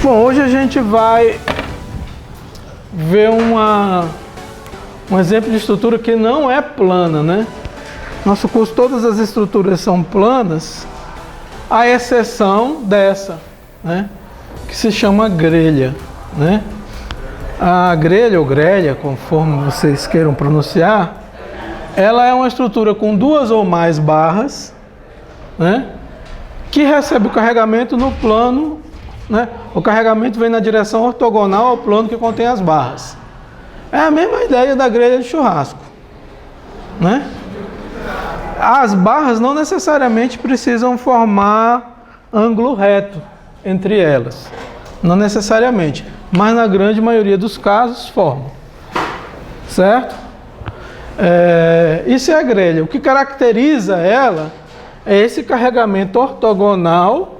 Bom, hoje a gente vai ver um exemplo de estrutura que não é plana, né? Nosso curso, todas as estruturas são planas, à exceção dessa, né? Que se chama grelha, né? A grelha ou grelha, conforme vocês queiram pronunciar, ela é uma estrutura com duas ou mais barras, né? Que recebe o carregamento no plano, né? O carregamento vem na direção ortogonal ao plano que contém as barras. É a mesma ideia da grelha de churrasco, né? As barras não necessariamente precisam formar ângulo reto entre elas, não necessariamente, mas na grande maioria dos casos formam, certo? Isso é a grelha. O que caracteriza ela é esse carregamento ortogonal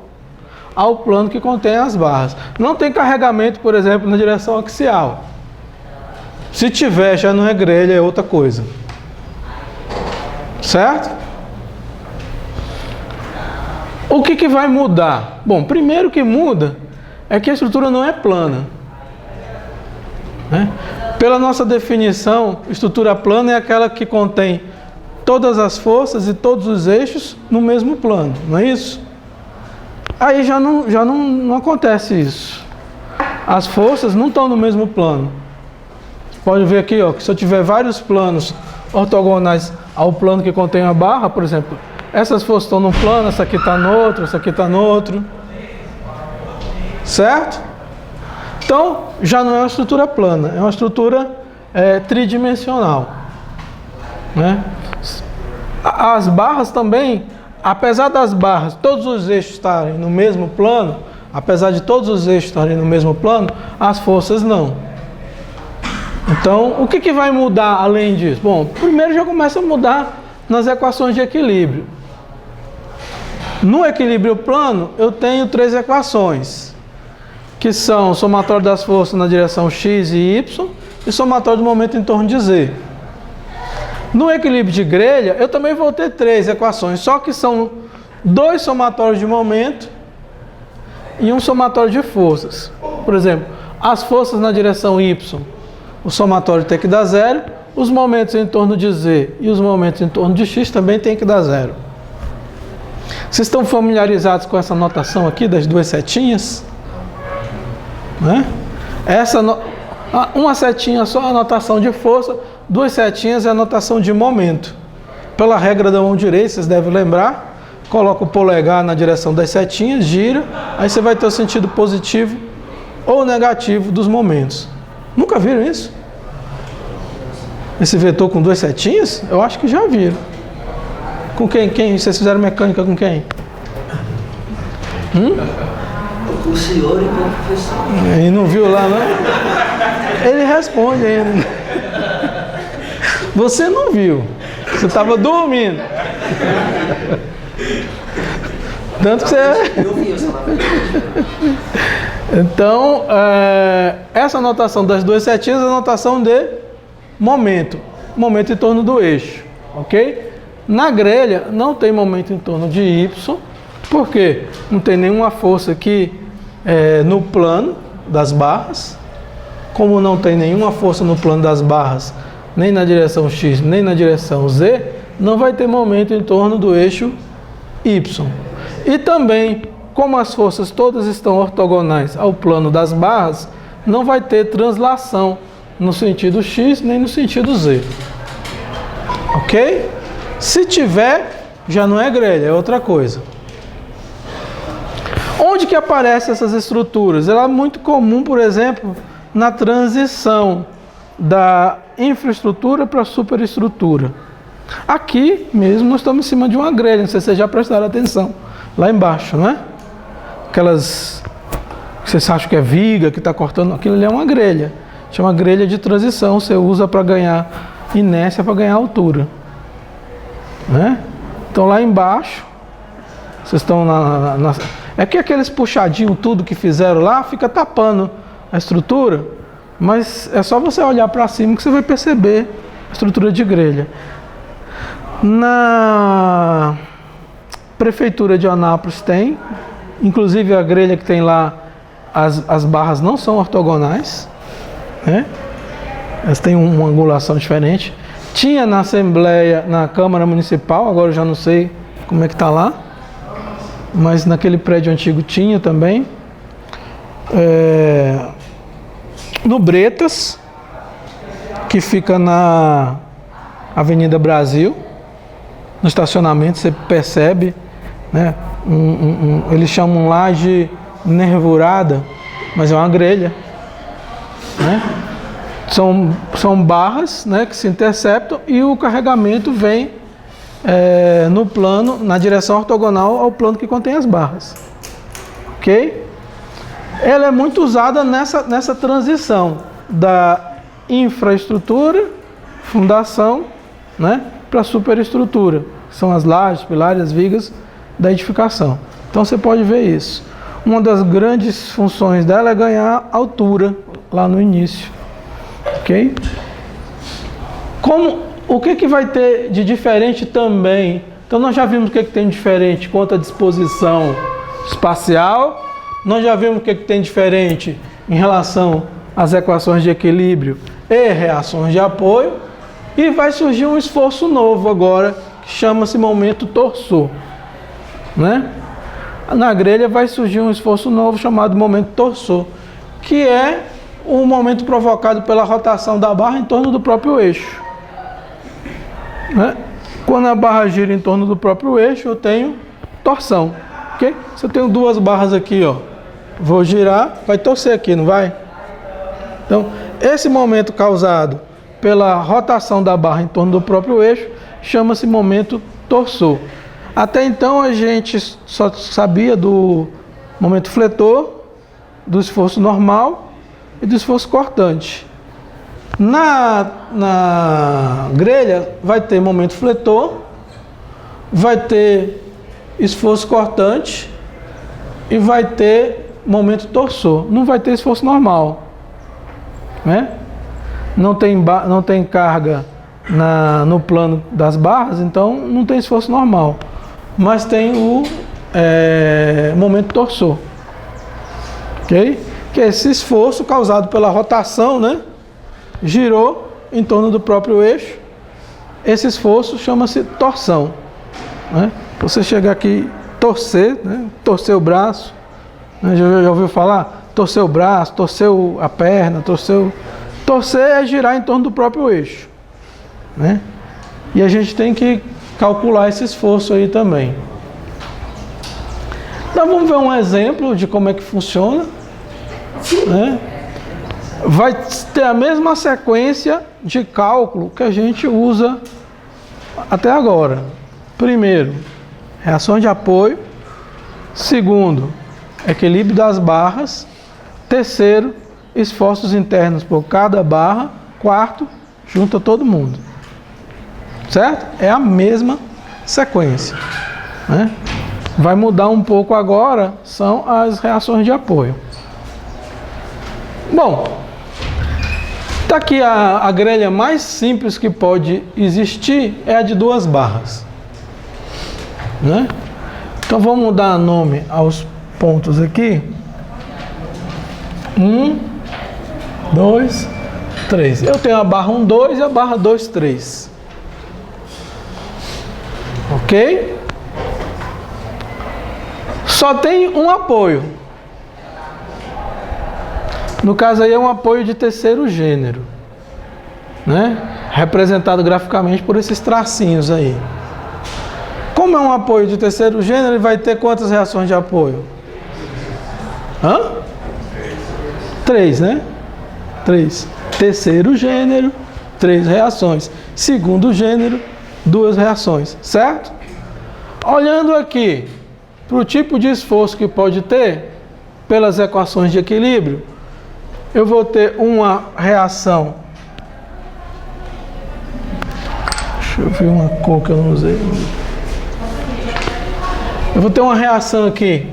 ao plano que contém as barras. Não tem carregamento, por exemplo, na direção axial. Se tiver, já não é grelha, é outra coisa. Certo? O que vai mudar? Bom, primeiro que muda é que a estrutura não é plana, né? Pela nossa definição, estrutura plana é aquela que contém todas as forças e todos os eixos no mesmo plano, não é isso? Aí já não acontece isso. As forças não estão no mesmo plano. Pode ver aqui, ó, que se eu tiver vários planos ortogonais ao plano que contém a barra, por exemplo, essas forças estão num plano, essa aqui está no outro, essa aqui está no outro. Certo? Então, já não é uma estrutura plana, é uma estrutura tridimensional, né? As barras também, apesar das barras, todos os eixos estarem no mesmo plano, apesar de todos os eixos estarem no mesmo plano, as forças não. Então, o que vai mudar além disso? Bom, primeiro já começa a mudar nas equações de equilíbrio. No equilíbrio plano, eu tenho três equações, que são o somatório das forças na direção x e y e somatório do momento em torno de z. No equilíbrio de grelha, eu também vou ter três equações, só que são dois somatórios de momento e um somatório de forças. Por exemplo, as forças na direção y, o somatório tem que dar zero, os momentos em torno de z e os momentos em torno de x também tem que dar zero. Vocês estão familiarizados com essa notação aqui das duas setinhas? Né? Uma setinha só é a notação de força, duas setinhas é a notação de momento. Pela regra da mão direita, vocês devem lembrar, coloca o polegar na direção das setinhas, gira, aí você vai ter o sentido positivo ou negativo dos momentos. Nunca viram isso? Esse vetor com duas setinhas? Eu acho que já viram. Com quem? Vocês fizeram mecânica com quem? Com o senhor e com o professor. E não viu lá, não? Ele responde ainda. Você não viu. Você estava dormindo. Tanto que você... Eu vi essa lavagem. Então, essa notação das duas setinhas é a notação de momento. Momento em torno do eixo. Ok? Na grelha, não tem momento em torno de y. Por quê? Não tem nenhuma força aqui no plano das barras. Como não tem nenhuma força no plano das barras, nem na direção x, nem na direção z, não vai ter momento em torno do eixo y. E também, como as forças todas estão ortogonais ao plano das barras, não vai ter translação no sentido x nem no sentido z. Ok? Se tiver, já não é grelha, é outra coisa. Onde que aparecem essas estruturas? Ela é muito comum, por exemplo, na transição da infraestrutura para a superestrutura. Aqui mesmo nós estamos em cima de uma grelha, não sei se vocês já prestaram atenção, lá embaixo, né? Aquelas que vocês acham que é viga, que está cortando, aquilo ali é uma grelha. Chama grelha de transição, você usa para ganhar inércia, para ganhar altura. Né? Então lá embaixo, vocês estão é que aqueles puxadinhos, tudo que fizeram lá, fica tapando a estrutura, mas é só você olhar para cima que você vai perceber a estrutura de grelha. Na Prefeitura de Anápolis tem, inclusive a grelha que tem lá as barras não são ortogonais, né? Elas têm uma angulação diferente. Tinha na Assembleia, na Câmara Municipal, agora eu já não sei como é que está lá, mas naquele prédio antigo tinha também. No Bretas, que fica na Avenida Brasil, no estacionamento, você percebe, né? Eles chamam laje nervurada, mas é uma grelha, né? São barras, né, que se interceptam e o carregamento vem no plano, na direção ortogonal ao plano que contém as barras. Ok? Ela é muito usada nessa transição da infraestrutura, fundação, né, para a superestrutura, que são as lajes, pilares, as vigas da edificação. Então você pode ver isso. Uma das grandes funções dela é ganhar altura lá no início. Ok? O que vai ter de diferente também? Então nós já vimos o que tem de diferente quanto à disposição espacial, nós já vimos o que tem diferente em relação às equações de equilíbrio e reações de apoio, e vai surgir um esforço novo agora, que chama-se momento torsor, né? Na grelha vai surgir um esforço novo chamado momento torsor, que é o momento provocado pela rotação da barra em torno do próprio eixo, né? Quando a barra gira em torno do próprio eixo, eu tenho torção, ok? Se eu tenho duas barras aqui, ó, vou girar, vai torcer aqui, não vai? Então, esse momento causado pela rotação da barra em torno do próprio eixo chama-se momento torsor. Até então a gente só sabia do momento fletor, do esforço normal e do esforço cortante. Na grelha vai ter momento fletor, vai ter esforço cortante e vai ter momento torsor. Não vai ter esforço normal, né? Não tem carga no plano das barras, então não tem esforço normal. Mas tem o momento torsor, ok? Que é esse esforço causado pela rotação, né? Girou em torno do próprio eixo. Esse esforço chama-se torção, né? Você chegar aqui, torcer, né? Torcer o braço, né? Já ouviu falar? Torcer o braço, torcer a perna, torcer é girar em torno do próprio eixo, né? E a gente tem que calcular esse esforço aí também. Então vamos ver um exemplo de como é que funciona, né? Vai ter a mesma sequência de cálculo que a gente usa até agora. Primeiro, reação de apoio. Segundo, equilíbrio das barras. Terceiro, esforços internos por cada barra. Quarto, junta todo mundo. Certo? É a mesma sequência, né? Vai mudar um pouco agora, são as reações de apoio. Bom, está aqui a grelha mais simples que pode existir, é a de duas barras, né? Então vamos dar nome aos pontos aqui. 1, 2, 3. Eu tenho a barra 1, 2 e a barra 2, 3. Ok? Só tem um apoio. No caso aí é um apoio de terceiro gênero, né? Representado graficamente por esses tracinhos aí. Como é um apoio de terceiro gênero, ele vai ter quantas reações de apoio? 3, né? 3. Terceiro gênero, 3 reações. Segundo gênero, 2 reações, certo? Olhando aqui para o tipo de esforço que pode ter pelas equações de equilíbrio, eu vou ter uma reação. Deixa eu ver uma cor que eu não usei. Eu vou ter uma reação aqui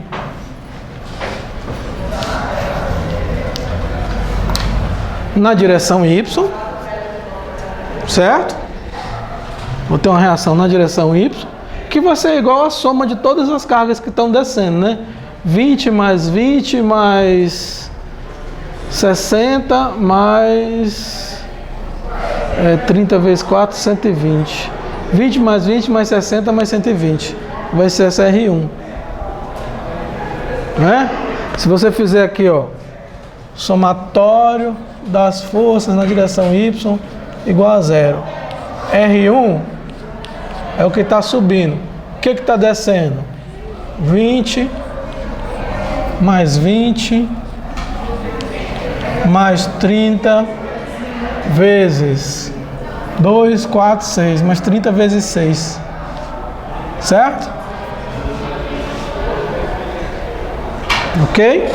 na direção Y, certo? Vou ter uma reação na direção Y, que vai ser igual à soma de todas as cargas que estão descendo, né? 20 mais 20 mais 60 mais 30 vezes 4, 120. 20 mais 20 mais 60 mais 120. Vai ser essa R1. Né? Se você fizer aqui, ó, somatório das forças na direção Y igual a 0. R1 é o que está subindo. O que está descendo? 20 mais 20 mais 30 vezes 2, 4, 6, mais 30 vezes 6. Certo? Ok?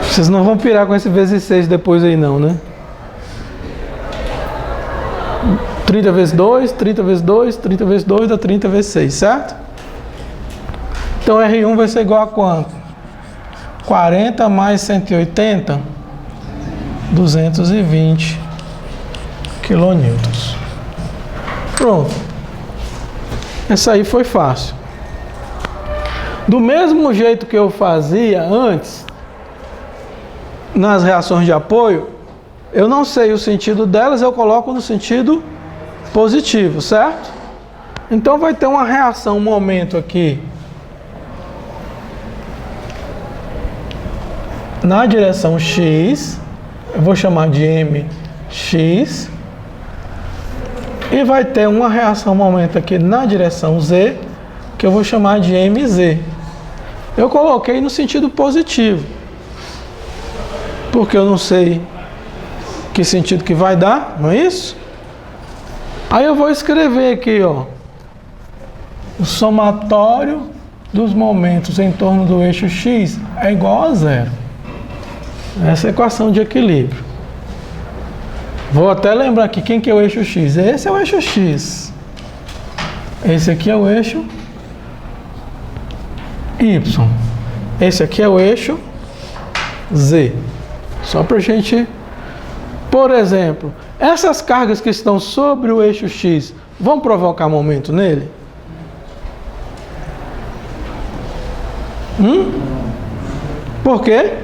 Vocês não vão pirar com esse vezes 6 depois aí não, né? 30 vezes 2, 30 vezes 2, 30 vezes 2 dá 30 vezes 6, certo? Então R1 vai ser igual a quanto? 40 mais 180, 220 quilonewtons. Pronto. Essa aí foi fácil. Do mesmo jeito que eu fazia antes, nas reações de apoio, eu não sei o sentido delas, eu coloco no sentido positivo, certo? Então vai ter uma reação, um momento aqui na direção X, eu vou chamar de MX, e vai ter uma reação, um momento aqui na direção Z, que eu vou chamar de MZ. Eu coloquei no sentido positivo, porque eu não sei que sentido que vai dar, não é isso? Aí eu vou escrever aqui, ó, o somatório dos momentos em torno do eixo X é igual a 0. Essa é a equação de equilíbrio. Vou até lembrar aqui quem que é o eixo X. Esse é o eixo X. Esse aqui é o eixo Y. Esse aqui é o eixo Z. Só para a gente... Por exemplo, essas cargas que estão sobre o eixo X vão provocar momento nele? Por quê?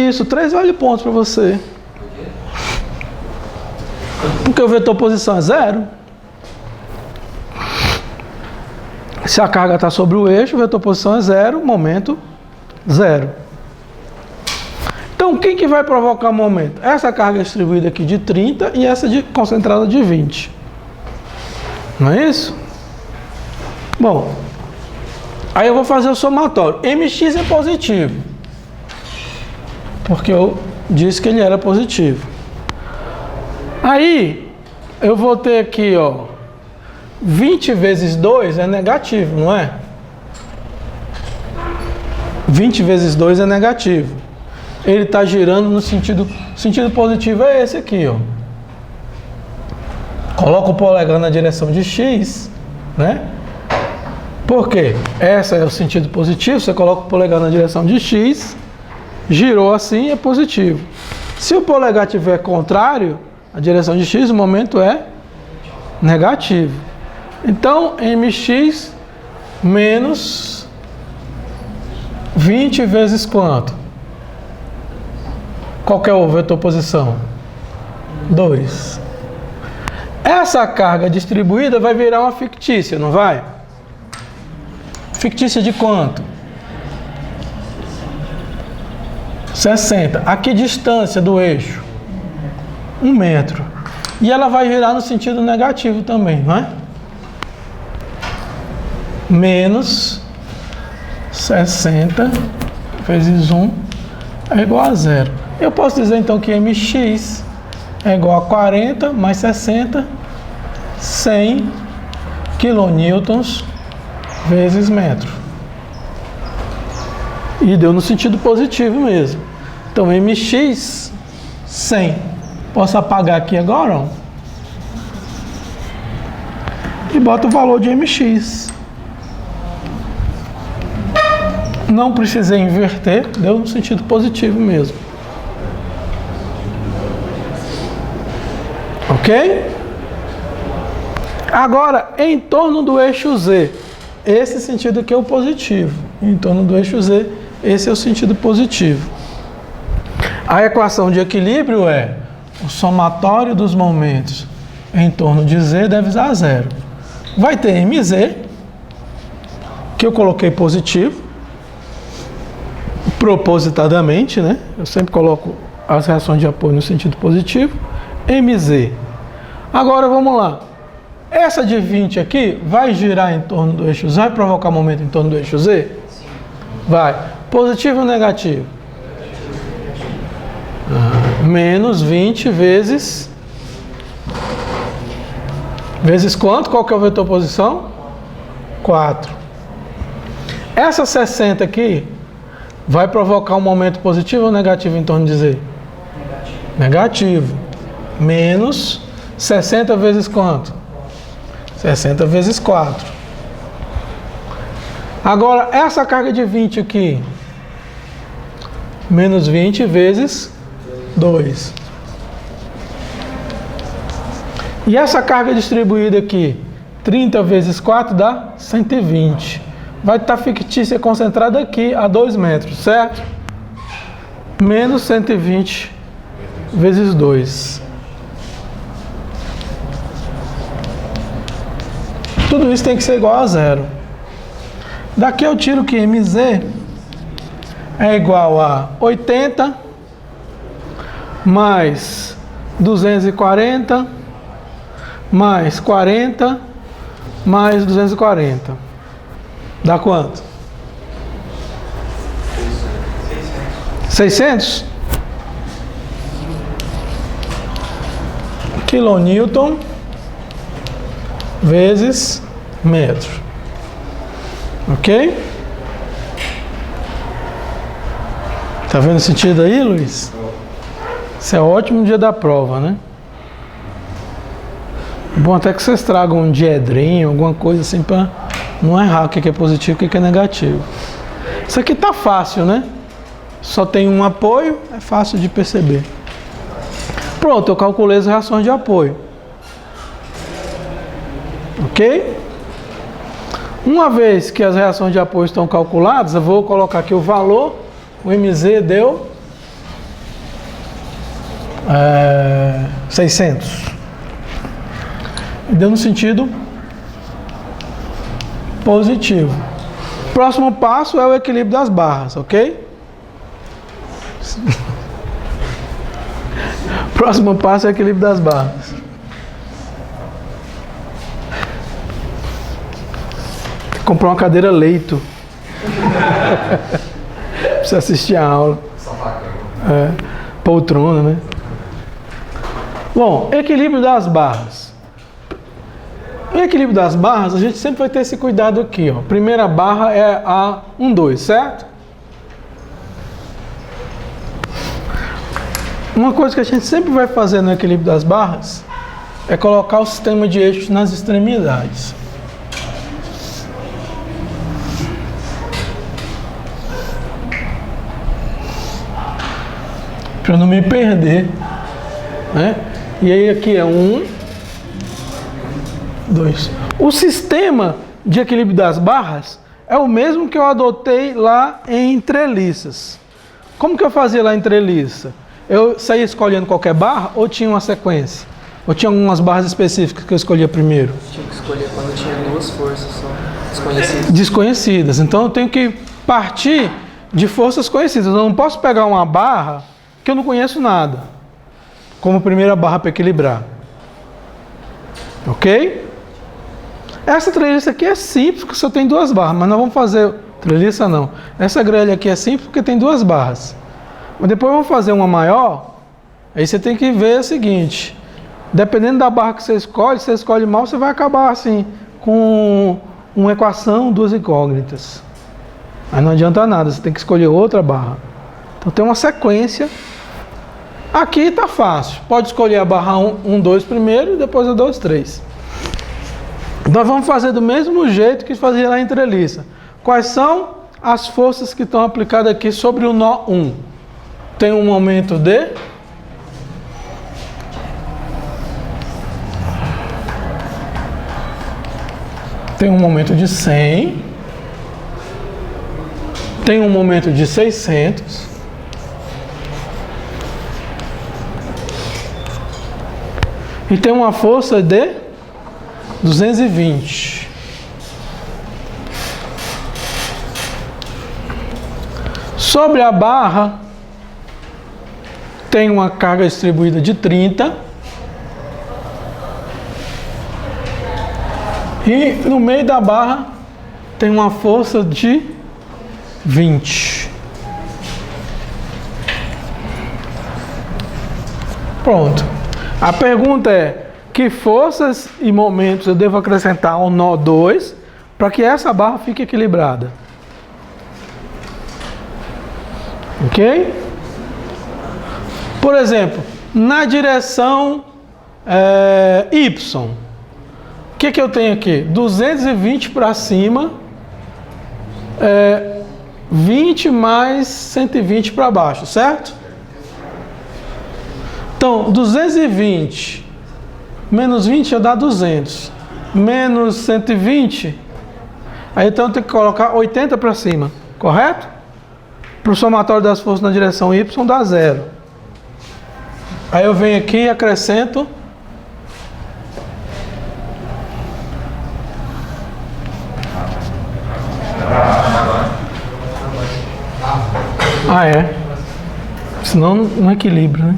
Isso, 3 vale pontos para você. Porque o vetor posição é 0. Se a carga está sobre o eixo, o vetor posição é 0, momento 0. Então, quem que vai provocar o momento? Essa carga distribuída aqui de 30 e essa concentrada de 20. Não é isso? Bom, aí eu vou fazer o somatório. MX é positivo, porque eu disse que ele era positivo. Aí, eu vou ter aqui, ó, 20 vezes 2 é negativo, não é? 20 vezes 2 é negativo. Ele está girando no sentido positivo é esse aqui, ó. Coloca o polegar na direção de X, né? Por quê? Esse é o sentido positivo, você coloca o polegar na direção de X, girou assim, é positivo. Se o polegar estiver contrário, a direção de X, o momento é negativo. Então, MX menos 20 vezes quanto? Qual que é o vetor posição? 2. Essa carga distribuída vai virar uma fictícia, não vai? Fictícia de quanto? 60. A que distância do eixo? 1 metro. E ela vai girar no sentido negativo também, não é? Menos 60 vezes 1 é igual a 0. Eu posso dizer então que MX é igual a 40 mais 60, 100 quilonewtons vezes metro. E deu no sentido positivo mesmo. Então MX 100. Posso apagar aqui agora, ó, e boto o valor de MX. Não precisei inverter, deu no sentido positivo mesmo. Ok? Agora, em torno do eixo Z, esse sentido aqui é o positivo. Em torno do eixo Z, esse é o sentido positivo. A equação de equilíbrio é o somatório dos momentos em torno de Z deve dar zero. Vai ter MZ, que eu coloquei positivo, propositadamente, né? Eu sempre coloco as reações de apoio no sentido positivo. MZ. Agora vamos lá. Essa de 20 aqui vai girar em torno do eixo Z, vai provocar momento em torno do eixo Z? Sim. Vai. Positivo ou negativo? Menos 20 vezes... Vezes quanto? Qual que é o vetor posição? 4. Essa 60 aqui vai provocar um momento positivo ou negativo em torno de Z? Negativo. Menos 60 vezes quanto? 60 vezes 4. Agora, essa carga de 20 aqui, menos 20 vezes 2. E essa carga distribuída aqui, 30 vezes 4 dá 120. Vai estar fictícia concentrada aqui a 2 metros, certo? Menos 120 vezes 2. Tudo isso tem que ser igual a zero. Daqui eu tiro que MZ é igual a 80 mais 240 mais 40 mais 240. Dá quanto? 600? Quilonewton vezes metro. Ok? Tá vendo o sentido aí, Luiz? Isso é ótimo no dia da prova, né? Bom até que vocês tragam um diedrinho, alguma coisa assim para não errar o que é positivo e o que é negativo. Isso aqui tá fácil, né? Só tem um apoio, é fácil de perceber. Pronto, eu calculei as reações de apoio. Ok? Uma vez que as reações de apoio estão calculadas, eu vou colocar aqui o valor. O MZ deu 600. Deu no sentido positivo. Próximo passo é o equilíbrio das barras, ok? Próximo passo é o equilíbrio das barras. Comprar uma cadeira leito. Precisa assistir a aula. Poltrona, né? Bom, equilíbrio das barras. No equilíbrio das barras, a gente sempre vai ter esse cuidado aqui, ó. Primeira barra é a 1, 2, certo? Uma coisa que a gente sempre vai fazer no equilíbrio das barras é colocar o sistema de eixos nas extremidades. Para não me perder, né? E aí aqui é 1, 2. O sistema de equilíbrio das barras é o mesmo que eu adotei lá em treliças. Como que eu fazia lá em treliça? Eu saía escolhendo qualquer barra ou tinha uma sequência? Ou tinha algumas barras específicas que eu escolhia primeiro? Tinha que escolher quando tinha duas forças só, desconhecidas. Desconhecidas. Então eu tenho que partir de forças conhecidas. Eu não posso pegar uma barra que eu não conheço nada, como primeira barra para equilibrar. Ok? Essa treliça aqui é simples, porque só tem duas barras, mas nós vamos fazer... Treliça não. Essa grelha aqui é simples porque tem duas barras. Mas depois vamos fazer uma maior, aí você tem que ver o seguinte, dependendo da barra que você escolhe, se você escolhe mal, você vai acabar assim, com uma equação, duas incógnitas. Aí não adianta nada, você tem que escolher outra barra. Então tem uma sequência. Aqui está fácil. Pode escolher a barra 1, 2 primeiro e depois a 2, 3. Nós vamos fazer do mesmo jeito que fazia lá em treliça. Quais são as forças que estão aplicadas aqui sobre o nó 1? Tem um momento de... Tem um momento de 100. Tem um momento de 600. E tem uma força de 220. Sobre a barra, tem uma carga distribuída de 30. E no meio da barra, tem uma força de 20. Pronto. A pergunta é: que forças e momentos eu devo acrescentar ao nó 2 para que essa barra fique equilibrada? Ok? Por exemplo, na direção Y, o que eu tenho aqui? 220 para cima, 20 mais 120 para baixo, certo? Então, 220 menos 20 já dá 200. Menos 120, aí então eu tenho que colocar 80 para cima, correto? Para o somatório das forças na direção Y dá 0. Aí eu venho aqui e acrescento senão não equilibra, né?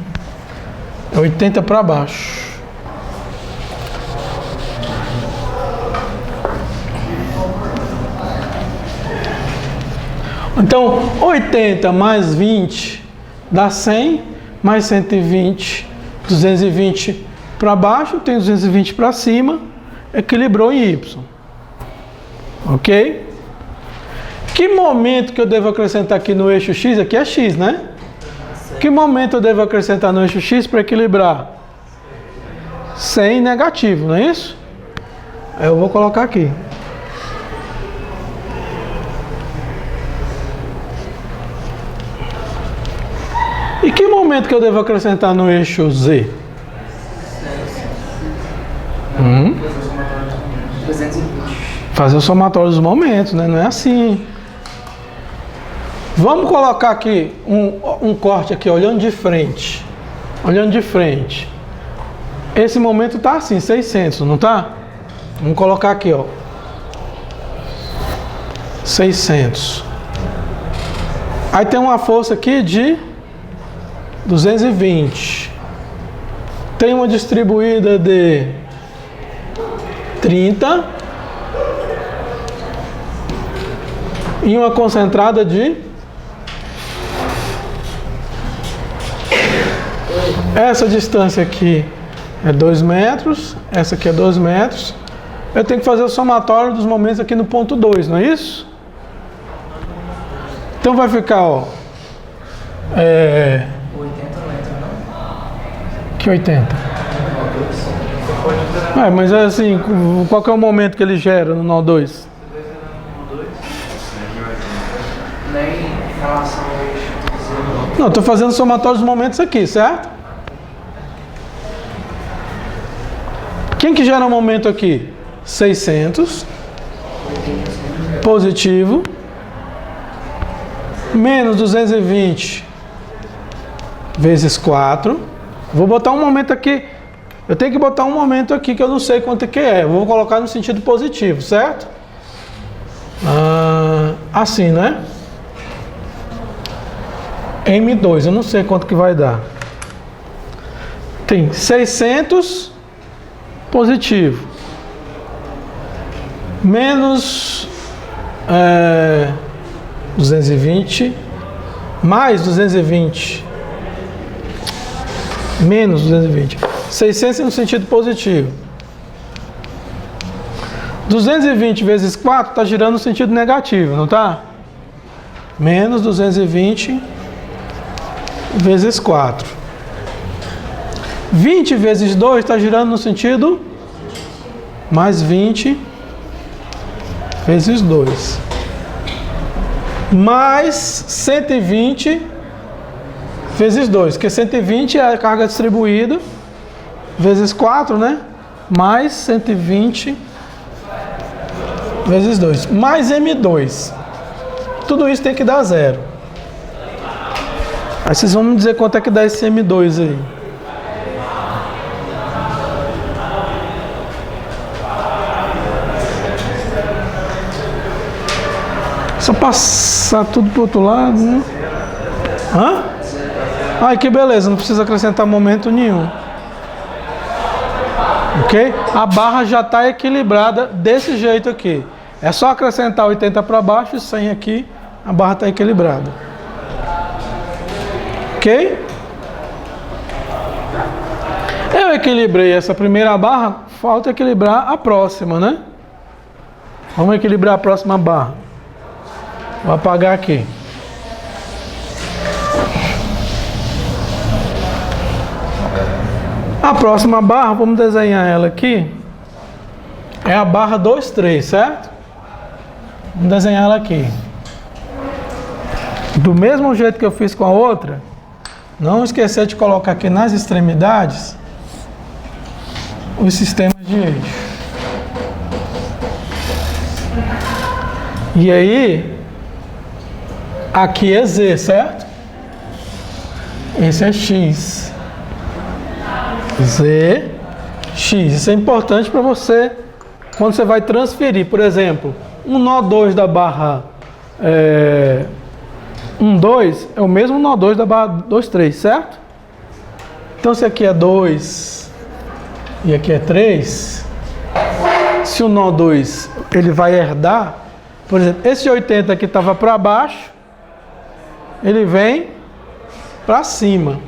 É 80 para baixo. Então, 80 mais 20 dá 100, mais 120, 220 para baixo, tem 220 para cima, equilibrou em Y. Ok? Que momento que eu devo acrescentar aqui no eixo X? Aqui é X, né? Que momento eu devo acrescentar no eixo X para equilibrar? 100 negativo, não é isso? Aí eu vou colocar aqui. E que momento que eu devo acrescentar no eixo Z? 320. Fazer o somatório dos momentos, né? Não é assim. Vamos colocar aqui um corte aqui, olhando de frente. Olhando de frente. Esse momento tá assim, 600, não tá? Vamos colocar aqui, ó. 600. Aí tem uma força aqui de 220. Tem uma distribuída de 30. E uma concentrada de... Essa distância aqui é 2 metros. Essa aqui é 2 metros. Eu tenho que fazer o somatório dos momentos aqui no ponto 2, não é isso? Então vai ficar, ó... 80 não entra, não? Que 80? Mas é assim, qual que é o momento que ele gera no nó 2? Nem em relação ao eixo. Não, estou fazendo somatório dos momentos aqui, certo? Quem que gera o momento aqui? 600 positivo menos 220 vezes 4. Vou botar um momento aqui. Eu tenho que botar um momento aqui que eu não sei quanto que é. Vou colocar no sentido positivo, certo? Assim, né? M2, eu não sei quanto que vai dar. Tem 600 positivo menos 220 mais 220 menos 220. 600 no sentido positivo. 220 vezes 4 está girando no sentido negativo, não está? Menos 220 vezes 4. 20 vezes 2 está girando no sentido mais 20 vezes 2. Mais 120 vezes 2, porque 120 é a carga distribuída, vezes 4, né? Mais 120 vezes 2, mais M2. Tudo isso tem que dar 0. Aí vocês vão me dizer quanto é que dá esse M2 aí. Só passar tudo pro outro lado, né? Hã? Ai, que beleza, não precisa acrescentar momento nenhum. Ok? A barra já está equilibrada desse jeito aqui. É só acrescentar 80 para baixo e 100 aqui, a barra está equilibrada. Ok? Eu equilibrei essa primeira barra, falta equilibrar a próxima, né? Vamos equilibrar a próxima barra. Vou apagar aqui. A próxima barra, vamos desenhar ela aqui. É a barra 2, 3, certo? Vamos desenhar ela aqui. Do mesmo jeito que eu fiz com a outra, não esquecer de colocar aqui nas extremidades os sistemas de eixo. E aí, aqui é Z, certo? Esse é X. Z, X. Isso é importante para você quando você vai transferir. Por exemplo, um nó 2 da barra 1, 2 é o mesmo nó 2 da barra 2, 3, certo? Então, se aqui é 2 e aqui é 3, se o nó 2 ele vai herdar, por exemplo, esse 80 aqui estava para baixo, ele vem para cima.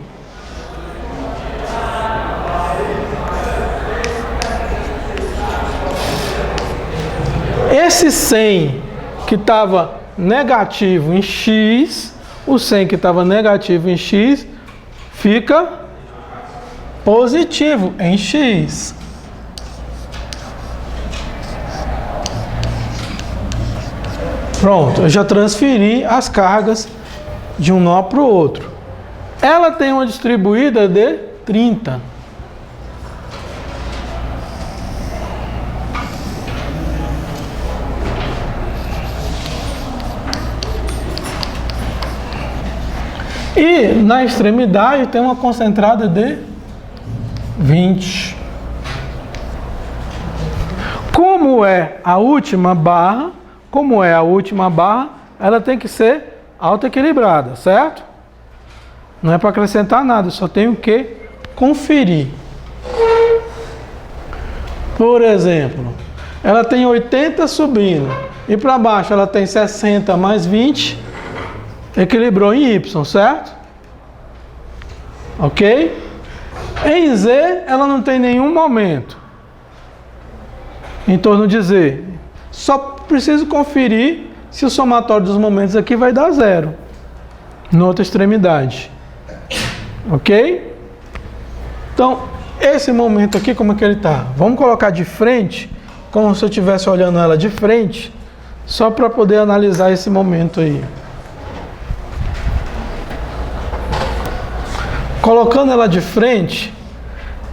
Esse 100 que estava negativo em X, o 100 que estava negativo em X, fica positivo em X. Pronto, eu já transferi as cargas de um nó para o outro. Ela tem uma distribuída de 30. E na extremidade tem uma concentrada de 20. Como é a última barra, ela tem que ser autoequilibrada, certo? Não é para acrescentar nada, só tenho que conferir. Por exemplo, ela tem 80 subindo e para baixo ela tem 60 mais 20, equilibrou em Y, certo? Ok? Em Z ela não tem nenhum momento em torno de Z. Só preciso conferir se o somatório dos momentos aqui vai dar 0 na outra extremidade. Ok? Então, esse momento aqui, como é que ele está? Vamos colocar de frente, como se eu estivesse olhando ela de frente, só para poder analisar esse momento aí. Colocando ela de frente,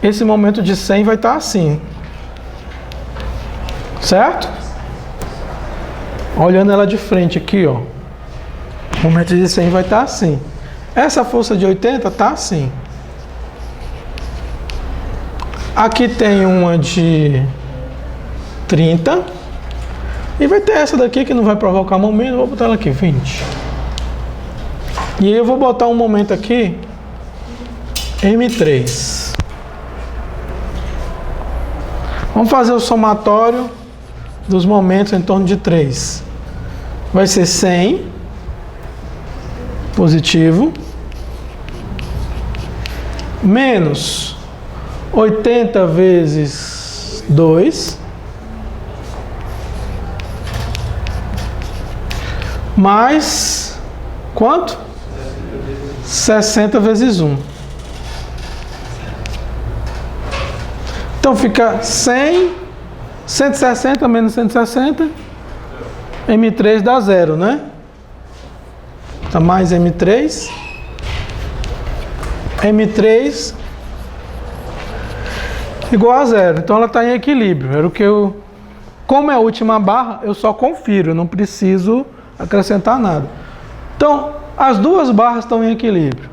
esse momento de 100 vai estar assim. Certo? Olhando ela de frente aqui, ó. O momento de 100 vai estar assim. Essa força de 80 está assim. Aqui tem uma de 30. E vai ter essa daqui que não vai provocar momento. Vou botar ela aqui, 20. E aí eu vou botar um momento aqui, M3. Vamos fazer o somatório dos momentos em torno de 3. Vai ser 100 positivo menos 80 vezes 2 mais quanto? 60 vezes 1. Então fica 100, 160 menos 160, M3 dá 0, né? Então mais M3 igual a 0. Então ela está em equilíbrio, era o que eu Como é a última barra, eu só confiro, eu não preciso acrescentar nada. Então, as duas barras estão em equilíbrio.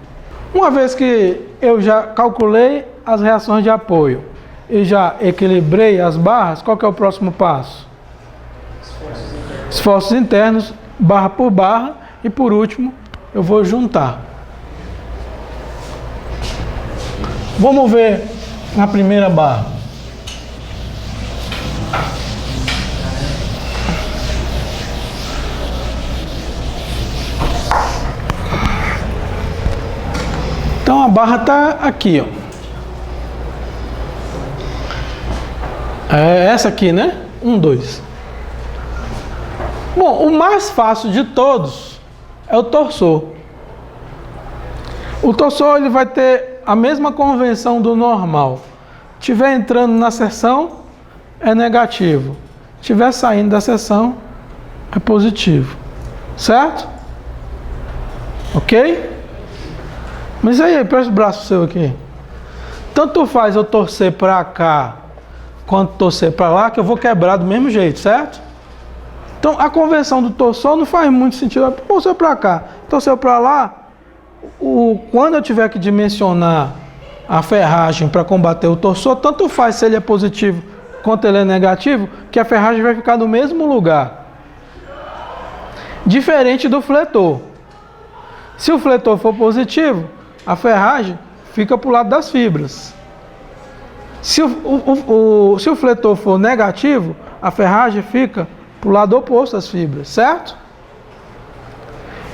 Uma vez que eu já calculei as reações de apoio e já equilibrei as barras, qual que é o próximo passo? Esforços internos, barra por barra, e por último, eu vou juntar. Vamos ver na primeira barra. Então a barra está aqui, ó. É essa aqui, né? 1, 2. Bom, o mais fácil de todos é o torsor. O torsor ele vai ter a mesma convenção do normal. Tiver entrando na seção, é negativo. Tiver saindo da seção, é positivo. Certo? Ok? Mas aí, presta o braço seu aqui. Tanto faz eu torcer para cá, quanto torcer para lá, que eu vou quebrar do mesmo jeito, certo? Então, a convenção do torsor não faz muito sentido. Torceu para cá, torceu para lá. Quando eu tiver que dimensionar a ferragem para combater o torsor, tanto faz se ele é positivo quanto ele é negativo, que a ferragem vai ficar no mesmo lugar. Diferente do fletor. Se o fletor for positivo, a ferragem fica para o lado das fibras. Se o fletor for negativo, a ferragem fica para o lado oposto das fibras, certo?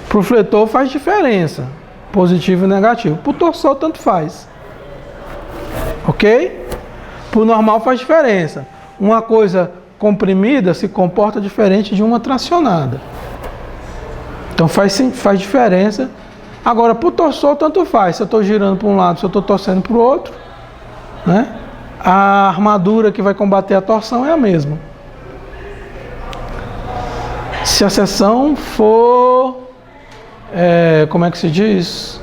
Para o fletor faz diferença, positivo e negativo. Para o torsor tanto faz. Ok? Para o normal faz diferença. Uma coisa comprimida se comporta diferente de uma tracionada. Então faz diferença. Agora, para o torsor, tanto faz. Se eu estou girando para um lado, se eu estou torcendo para o outro, né? A armadura que vai combater a torção é a mesma. Se a seção for, como é que se diz?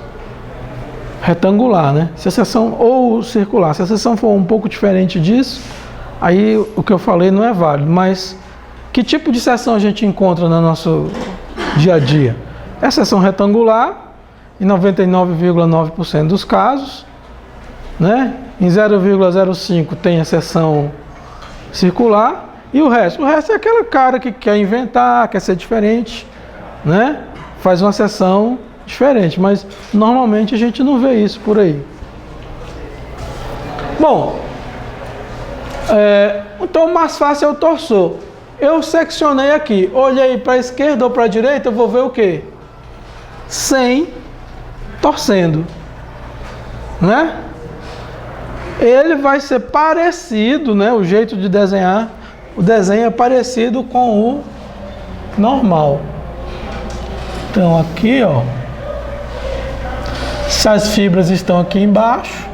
Retangular, né? Se a seção, ou circular. Se a seção for um pouco diferente disso, aí o que eu falei não é válido. Mas que tipo de seção a gente encontra no nosso dia a dia? É a seção retangular, em 99,9% dos casos, né? Em 0,05 tem a seção circular, e o resto é aquele cara que quer inventar, quer ser diferente, né? Faz uma seção diferente, mas normalmente a gente não vê isso por aí. Bom, então o mais fácil é o torsor. Eu seccionei aqui, olhei para a esquerda ou para a direita, eu vou ver o quê? 100 torcendo, né? Ele vai ser parecido, né? O jeito de desenhar, o desenho é parecido com o normal. Então aqui, ó, se as fibras estão aqui embaixo,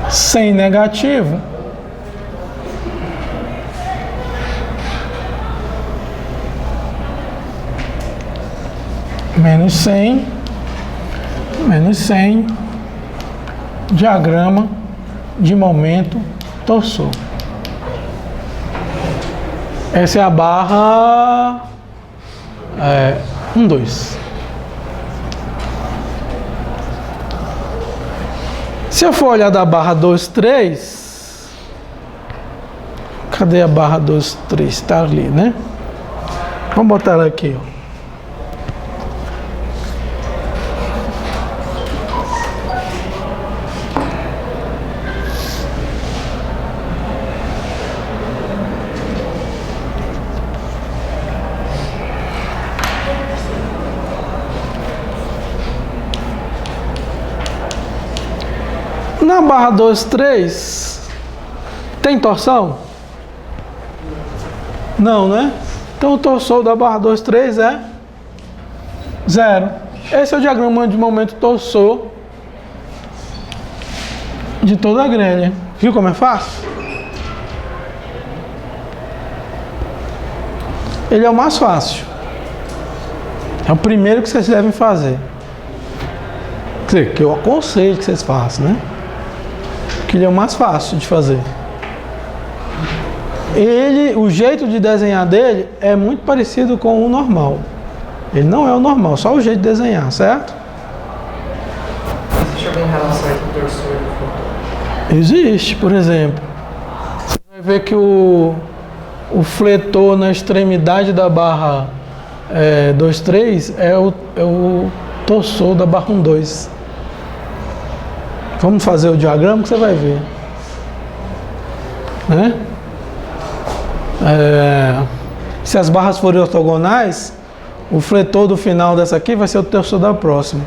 100 negativo, menos 100, diagrama de momento torsor. Essa é a barra 1, 2. Se eu for olhar da barra 2, 3, cadê a barra 2, 3? Está ali, né? Vamos botar ela aqui, ó. Na barra 2, 3, tem torção? Não, né? Então o torsor da barra 2, 3 é 0. Esse é o diagrama de momento torsor de toda a grelha. Viu como é fácil? Ele é o mais fácil. É o primeiro que vocês devem fazer. Quer dizer, que eu aconselho que vocês façam, né? Que ele é o mais fácil de fazer. o jeito de desenhar dele é muito parecido com o normal. Ele não é o normal, só o jeito de desenhar, certo? Existe alguma relação entre o torsor e o fletor? Existe, por exemplo. Você vai ver que o fletor na extremidade da barra 2,3 é o torsor da barra 1,2. Vamos fazer o diagrama que você vai ver. Né? Se as barras forem ortogonais, o fletor do final dessa aqui vai ser o torsor da próxima.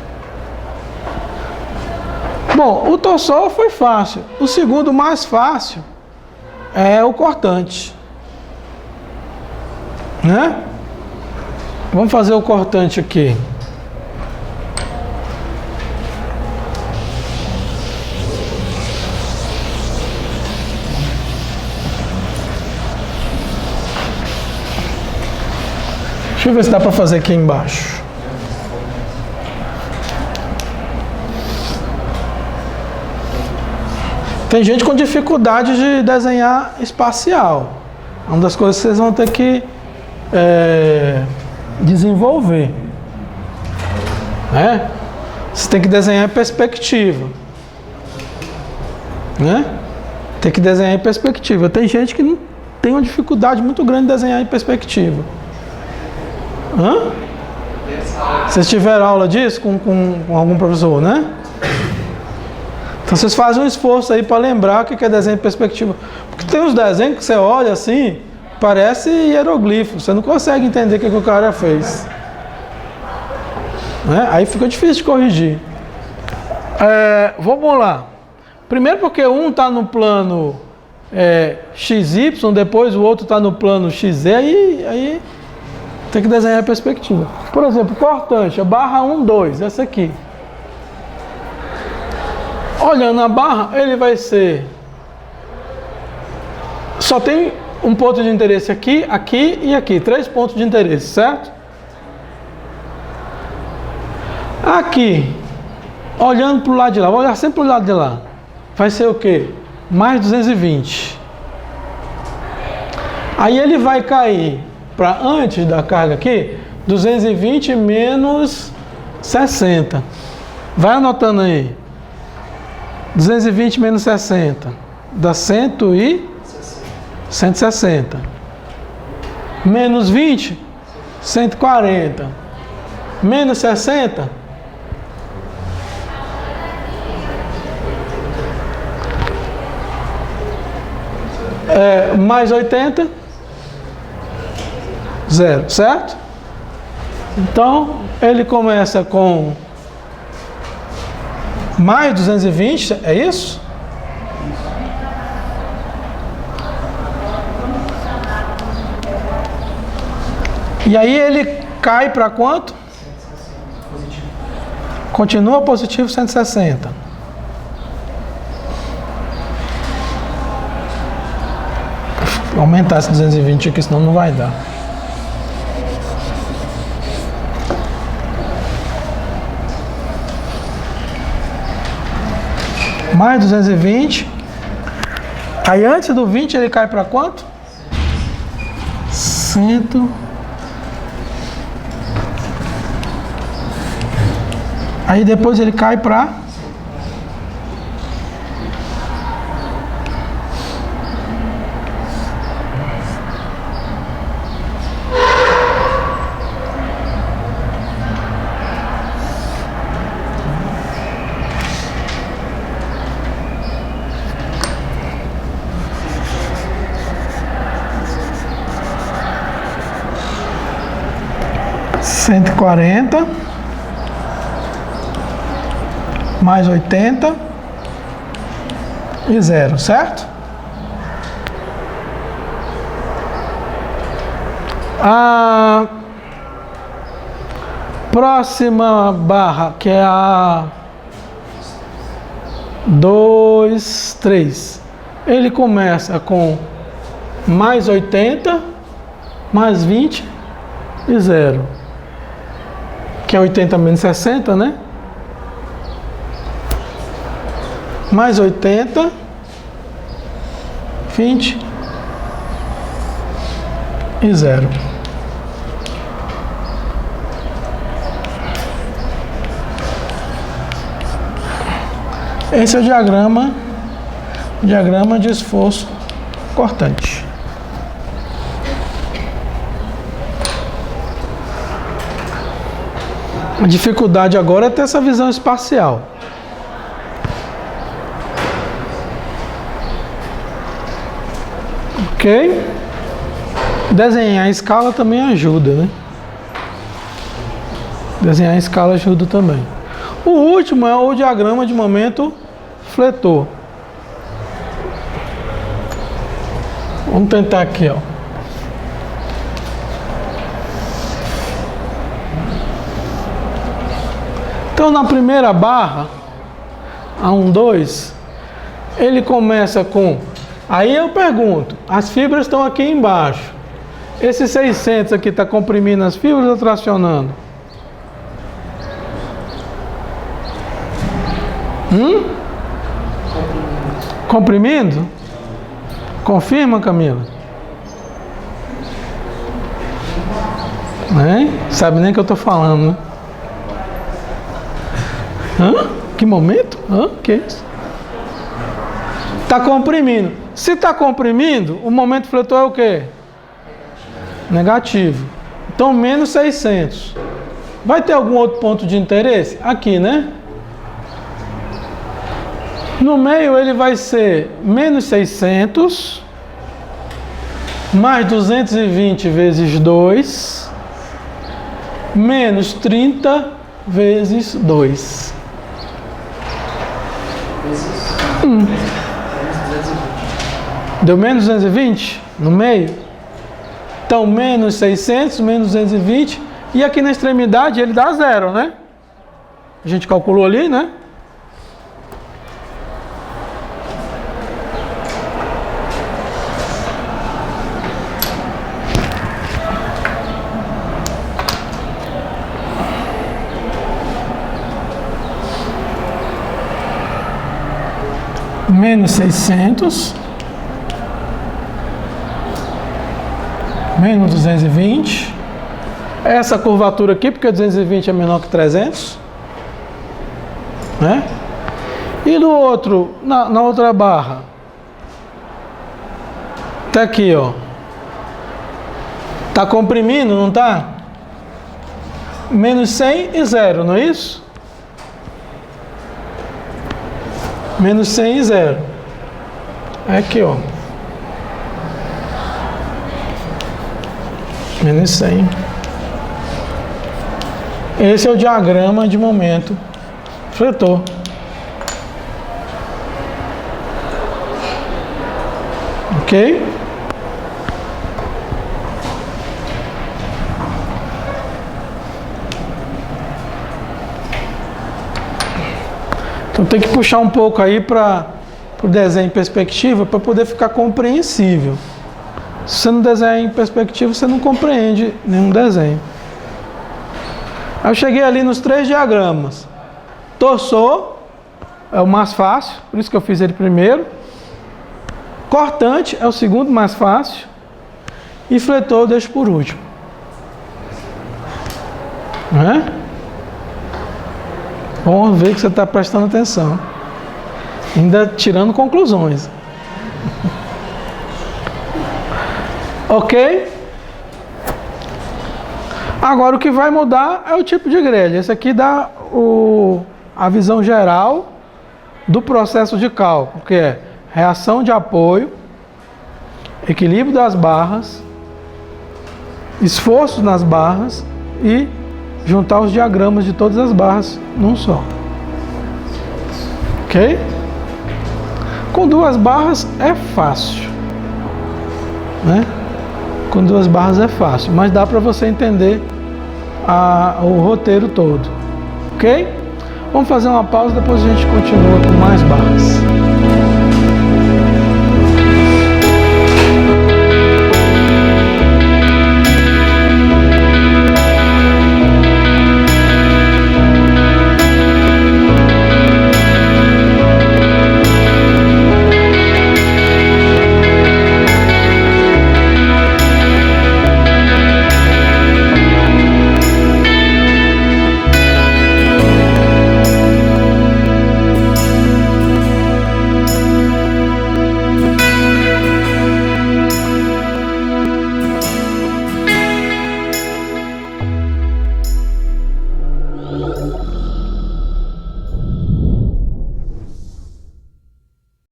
Bom, o torsor foi fácil. O segundo mais fácil é o cortante. Né? Vamos fazer o cortante aqui. Deixa eu ver se dá para fazer aqui embaixo. Tem gente com dificuldade de desenhar espacial. É uma das coisas que vocês vão ter que desenvolver. Né? Você tem que desenhar em perspectiva. Né? Tem que desenhar em perspectiva. Tem gente que não tem uma dificuldade muito grande de desenhar em perspectiva. Hã? Vocês tiveram aula disso com algum professor, né? Então vocês fazem um esforço aí para lembrar o que é desenho em perspectiva. Porque tem uns desenhos que você olha assim, parece hieroglifo, você não consegue entender o que o cara fez. Né? Aí fica difícil de corrigir. Vamos lá. Primeiro porque um está no plano XY, depois o outro está no plano XZ, aí tem que desenhar a perspectiva. Por exemplo, cortante, a barra 1, 2, essa aqui. Olhando a barra, ele vai ser... Só tem um ponto de interesse aqui, aqui e aqui. 3 pontos de interesse, certo? Aqui, olhando para o lado de lá, vou olhar sempre para o lado de lá. Vai ser o quê? Mais 220. Aí ele vai cair para antes da carga aqui, 220 menos 60. Vai anotando aí. 220 menos 60 dá 160. Menos 20, 140. Menos 60, mais 80, 0, certo? Então, ele começa com mais 220, é isso? E aí ele cai para quanto? Continua positivo 160. Vou aumentar esse 220 aqui, senão não vai dar. Mais 220. Aí antes do 20 ele cai para quanto? 100. Aí depois ele cai para 140 mais 80 e 0, certo? A próxima barra, que é a 2, 3, ele começa com mais 80, mais 20 e 0, que é 80 menos 60, né? Mais 80, 20 e 0. Esse é o diagrama de esforço cortante. A dificuldade agora é ter essa visão espacial. Ok? Desenhar a escala também ajuda, né? Desenhar a escala ajuda também. O último é o diagrama de momento fletor. Vamos tentar aqui, ó. Então, na primeira barra, a 1, 2, ele começa com... Aí eu pergunto, as fibras estão aqui embaixo. Esse 600 aqui está comprimindo as fibras ou tracionando? Comprimindo? Confirma, Camila? Sabe nem o que eu estou falando, né? Que momento? Que isso? Está comprimindo. Se está comprimindo, o momento fletor é o quê? Negativo. Então, menos 600. Vai ter algum outro ponto de interesse? Aqui, né? No meio ele vai ser menos 600 mais 220 vezes 2 menos 30 vezes 2. Deu menos 220 no meio? Então, menos 600, menos 220. E aqui na extremidade ele dá 0, né? A gente calculou ali, né? Menos 600 menos 220, essa curvatura aqui, porque 220 é menor que 300, né? E no outro, na outra barra, tá aqui, ó, tá comprimindo, não tá? Menos 100 e 0, não é isso? Menos 100 e 0. É aqui, ó. Menos 100. Esse é o diagrama de momento fletor. Ok? Então tem que puxar um pouco aí para o desenho em perspectiva para poder ficar compreensível. Se você não desenhar em perspectiva, você não compreende nenhum desenho. Aí eu cheguei ali nos 3 diagramas. Torsor é o mais fácil, por isso que eu fiz ele primeiro. Cortante é o segundo mais fácil. E fletor eu deixo por último. Né? Vamos ver que você está prestando atenção. Ainda tirando conclusões. Ok? Agora o que vai mudar é o tipo de grelha. Esse aqui dá a visão geral do processo de cálculo, que é reação de apoio, equilíbrio das barras, esforço nas barras e juntar os diagramas de todas as barras num só. Ok? Com 2 barras é fácil, né? Com 2 barras é fácil, mas dá para você entender o roteiro todo. Ok? Vamos fazer uma pausa, depois a gente continua com mais barras.